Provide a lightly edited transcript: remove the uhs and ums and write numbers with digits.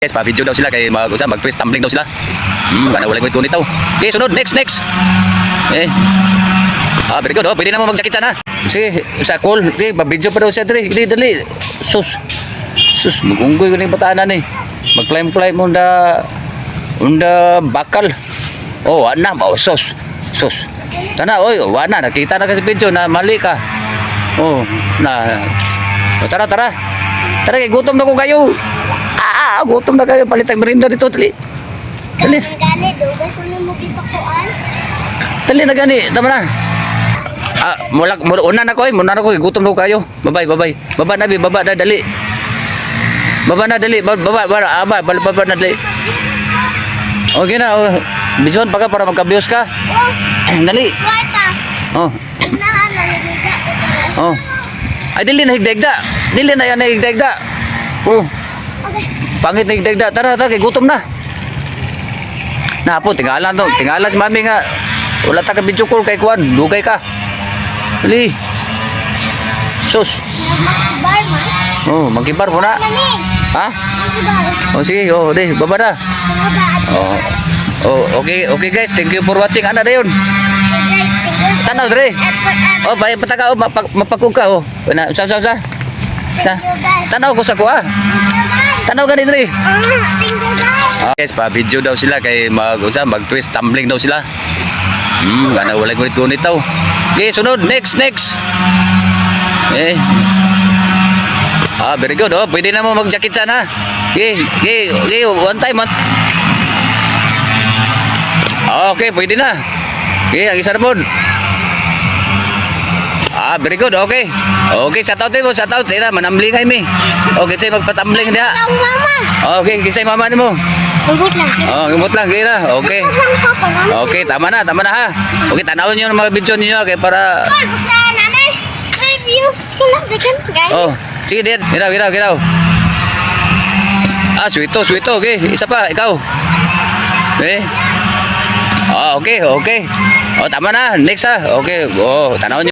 Guys, pa-video daw sila kay mag-twist tumbling daw sila. Kana wala ko nito. Okay, sunod, next. Very good. Pwede na mo mag-jacket sana. Sige, sa call. Sige, pa-video pa daw siya dali. Dali. Sus, mag-unggoy ko ng batanan eh. Mag-climb mo unda bakal. Oh, ana mo, sus. Tana, oy, wana, nakita na kasi video na mali ka. Oh, na. Tara. Tara, kay gutom na ko kayo. Gutom na kayo, palitang merinda dito, dali. Gani, dugas ko na mo kipakuan. Dali na gani, tama na. Una na ko, gutom na ko kayo. Babay. Baba na, dali. Baba na, dali. Baba na, dali. Okay na, bison pa ka para magkabios ka. Dali. Kwarta. Oh. Inahan na nagigda ko tara. Oh. Ay, dili na higdegda. Dili na yan na higdegda. Oh. Okay. Pangit na higdegda. Tara, kay gutom na. Napo, tingalan si mami nga. Wala ta ka video call kay Kuan. Dugay ka. Dali. Sus. Magkibar man. Oh, magkibar po na. Lamig. Ha? Magkibar. Oh, sige. Oh, di. Baba na. Sumaba at Okay guys. Thank you for watching. Ano na yun? guys, tingnan. Tanaw, dre. Effort. Oh, pataka. Oh, mapakog ka. Oh. Sa. Thank you guys. Tanaw ko sa kuha. Tanaw ka ni dre. Thank you guys. Guys, pa-video daw sila kay mag-twist tumbling daw sila. Kana wala gunit daw. Okay, sunod, next. Very good. Oh, pwede na mo mag-jacket sana. Okay, one time. Okay, pwede na. Okay, ang isa na po. Very good. Okay, shout out mo. Manamblingay mi. Okay, say magpatumbling diha. Ang mama. Okay, kisay mama nimo. Hugot lang. Gimot lang kira. Okay. Hugot lang papa. Okay, tama na ha. Okay, tanawin niyo ang mga video niyo kay para Tol, basta nanay. Reviews ko lang dagan guys. Oh, sige din. Giraw. Sweeto. Okay, isa pa, ikaw. Okay. Okay. Oh, tama na. Next ha. Okay. Oh, tanawin niyo.